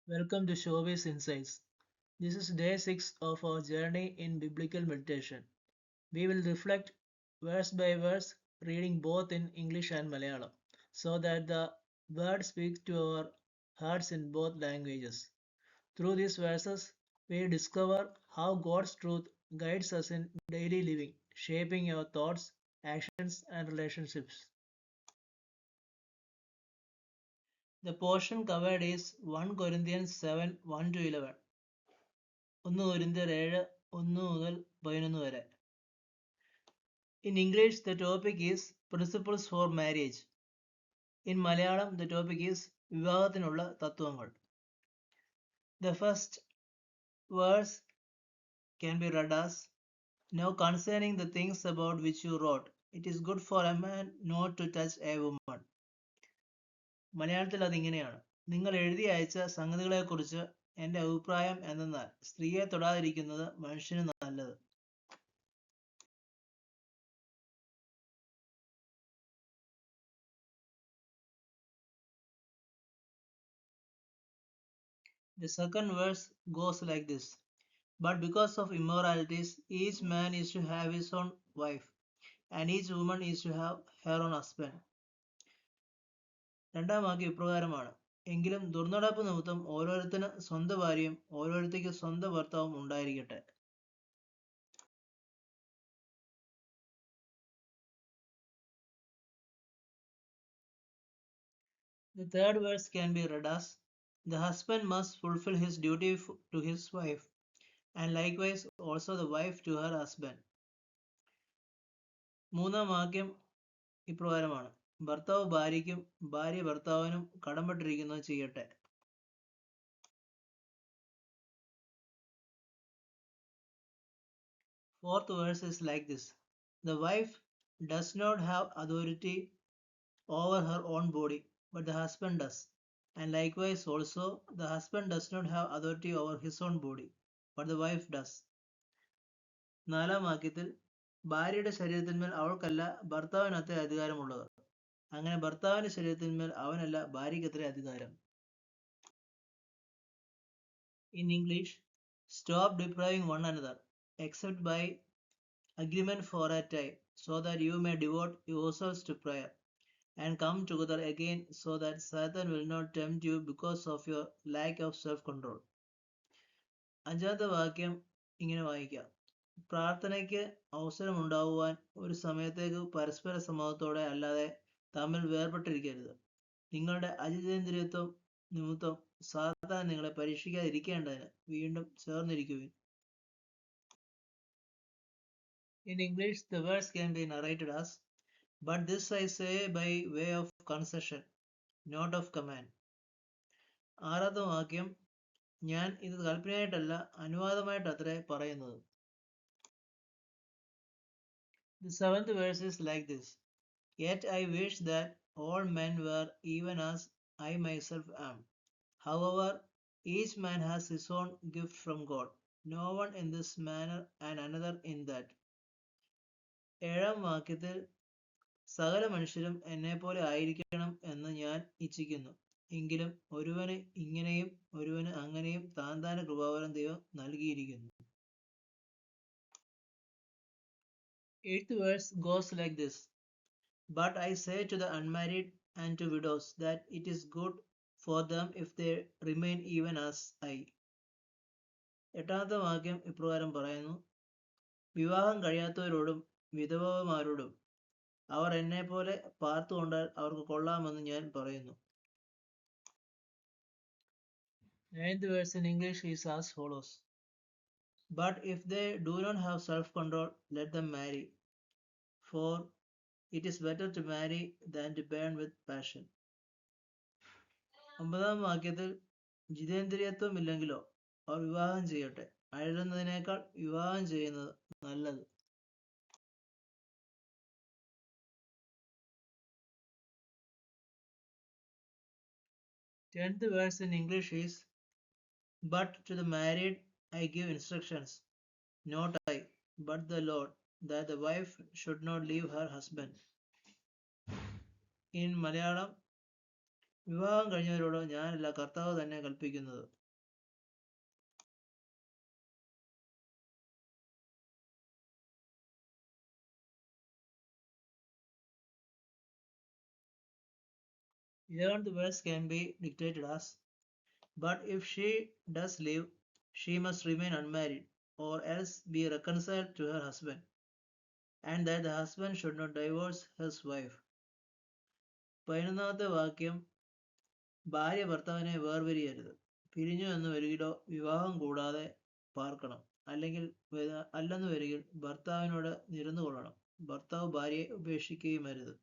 Welcome to Showbiz Insights. This is day 6 of our journey in biblical meditation. We will reflect verse by verse, reading both in English and Malayalam, so that the word speaks to our hearts in both languages. Through these verses, we discover how God's truth guides us in daily living, shaping our thoughts, actions, and relationships. The portion covered is 1 Corinthians 7 1 to 11. 1 കൊരിന്ത്യർ 7 1 മുതൽ 11 വരെ. In English, the topic is Principles for Marriage. In Malayalam, the topic is വിവാഹത്തിനുള്ള തത്വങ്ങൾ. The first verse can be read as, Now concerning the things about which you wrote, it is good for a man not to touch a woman. മലയാളത്തിൽ അതിങ്ങനെയാണ്. നിങ്ങൾ എഴുതി അയച്ച സംഗതികളെക്കുറിച്ച് എൻ്റെ അഭിപ്രായം എന്തെന്നാൽ സ്ത്രീയെ തൊടാതിരിക്കുന്നത് മനുഷ്യന് നല്ലത്. The second verse goes like this. But because of immoralities, each man is to have his own wife, and each woman is to have her own husband. രണ്ടാം വാക്യം ഇപ്രകാരമാണ്. എങ്കിലും ദുർനടപ്പ് നിമിത്തം ഓരോരുത്തന് സ്വന്തം ഭാര്യയും ഓരോരുത്തർക്ക് സ്വന്തം ഭർത്താവും ഉണ്ടായിരിക്കട്ടെ. The third verse can be read as, The husband must fulfill his duty to his wife, and likewise also the wife to her husband. മൂന്നാം വാക്യം ഇപ്രകാരമാണ്. ഭർത്താവ് ഭാര്യയ്ക്കും ഭാര്യ ഭർത്താവിനും കടംപെട്ടിരിക്കുന്നത് ചെയ്യട്ടെ. Fourth verse is like this. The wife does not have authority over her own body, but the husband does. And likewise also the husband does not have authority over his own body, but the wife does. നാലാം വാക്യത്തിൽ ഭാര്യയുടെ ശരീരത്തിന്മേൽ അവൾക്കല്ല ഭർത്താവിനത്രേ അധികാരമുള്ളത്. അങ്ങനെ ഭർത്താവിന്റെ ശരീരത്തിന്മേൽ അവനല്ല ഭാര്യയ്ക്കത്രേ അധികാരം. In English, stop depriving one another, except by agreement for a time, so that you may devote yourselves to prayer, and come together again, so that Satan will not tempt you because of your lack of self-control. അഞ്ചാമത്തെ വാക്യം ഇങ്ങനെ വായിക്കാം. പ്രാർത്ഥനയ്ക്ക് അവസരമുണ്ടാവുവാൻ ഒരു സമയത്തേക്ക് പരസ്പര സമ്മതത്തോടെ അല്ലാതെ തമ്മിൽ വേർപെട്ടിരിക്കരുത്. നിങ്ങളുടെ അജിതേന്ദ്രിയത്വം നിമിത്തം സാത്താൻ നിങ്ങളെ പരീക്ഷിക്കാതിരിക്കേണ്ടതിന് വീണ്ടും ചേർന്നിരിക്കുവിൻ. In English, the verse can be narrated as, But this I say by way of concession, not of command. ആറാമത്തെ വാക്യം, ഞാൻ ഇത് കൽപ്പനയായിട്ടല്ല അനുവാദമായിട്ടത്രേ പറയുന്നത്. The seventh verse is like this. Yet I wish that all men were even as I myself am. However, each man has his own gift from God, no one in this manner and another in that. ഏഴാം വാക്യത്തിൽ സകല മനുഷ്യരും എന്നെപ്പോലെ ആയിരിക്കണം എന്ന് ഞാൻ ഇച്ഛിക്കുന്നു. എങ്കിലും ഒരുവന് ഇങ്ങനെയും ഒരുവന് അങ്ങനെയും താൻ താന്റെ കൃപാവരം ദൈവം നൽകിയിരിക്കുന്നു. Eighth verse goes like this. But I say to the unmarried and to widows that it is good for them if they remain even as I. എട്ടാമത്തെ വാക്യം ഇപ്രകാരം പറയുന്നു. വിവാഹം കഴിയാത്തവരോടും വിധവമാരോടും അവർ എന്നെ പോലെ പാർത്തുകൊണ്ടാൽ അവർക്ക് കൊള്ളാമെന്ന് ഞാൻ പറയുന്നു. Ninth verse in English is as follows. But if they do not have self-control, let them marry, for it is better to marry than to burn with passion. ഒമ്പതാം വാക്യത്തിൽ ജിതേന്ദ്രിയത്വം ഇല്ലെങ്കിലോ അവർ വിവാഹം ചെയ്യട്ടെ, അഴലുന്നതിനേക്കാൾ വിവാഹം ചെയ്യുന്നത് നല്ലത്. Tenth verse in English is, But to the married I give instructions, not I, but the Lord, that the wife should not leave her husband. In Malayalam, വിവാഹം കഴിഞ്ഞവരോട് ഞാനല്ല കർത്താവ് തന്നെ കൽപ്പിക്കുന്നത്. 11th verse can be dictated as, but if she does leave, she must remain unmarried, or else be reconciled to her husband, and that the husband should not divorce his wife. 11ാമത്തെ വാക്യം, ഭാര്യ ഭർത്താവിനെ വേർപിരിയരുത്, പിരിഞ്ഞു എന്ന് വരികിലോ വിവാഹം കൂടാതെ പാർക്കണം, അല്ലെന്ന് വരികിൽ ഭർത്താവിനോട് നിരന്നു കൊള്ളണം, ഭർത്താവ് ഭാര്യയെ ഉപേക്ഷിക്കുകയും അരുത്.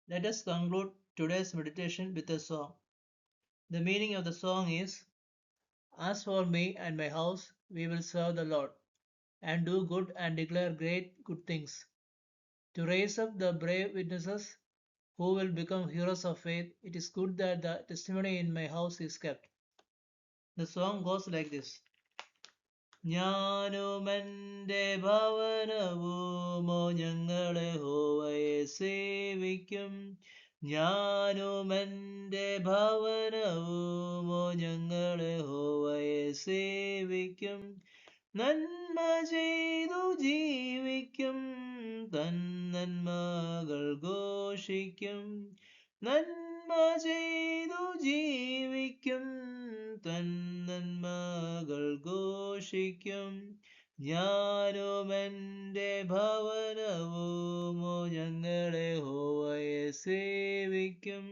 Let us conclude today's meditation with a song. The meaning of the song is, as for me and my house, we will serve the Lord, and do good and declare great good things, to raise up the brave witnesses who will become heroes of faith. It is good that the testimony in my house is kept. The song goes like this. ഞാനും എൻ്റെ ഭവനവുമോ ഞങ്ങൾ യഹോവയെ സേവിക്കും, ഞാനും എൻ്റെ ഭവനവുമോ ഞങ്ങൾ യഹോവയെ സേവിക്കും, നന്മ ചെയ്തു ജീവിക്കും, തൻ നന്മകൾ ഘോഷിക്കും, നന്മ ചെയ്തു ജീവിക്കും, തൻ നന്മകൾ ഘോഷിക്കും, ഞാനും എൻ്റെ ഭവനവുമോ ഞങ്ങൾ യഹോവയെ സേവിക്കും.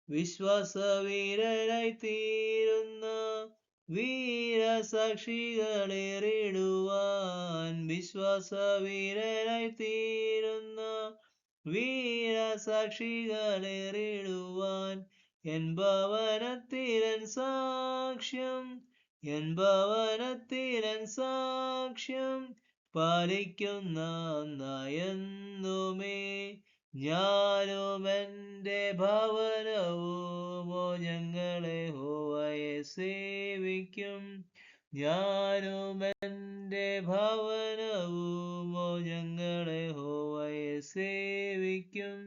വിശ്വാസവീരരായി തീരുന്ന വീരസാക്ഷികളേറിടുവാൻ, വിശ്വാസവീരരായി തീരുന്ന വീരസാക്ഷികളേറിടുവാൻ, എൻ ഭവനത്തിലൻ സാക്ഷ്യം, എൻ ഭവനത്തിലൻ സാക്ഷ്യം പാലിക്കുന്ന നയന്നുമേ, ഞാനും എൻ്റെ ഭവനവുമോ ഞങ്ങൾ യഹോവയെ സേവിക്കും, ഞാനും എൻ്റെ ഭവനവുമോ ഞങ്ങൾ യഹോവയെ സേവിക്കും.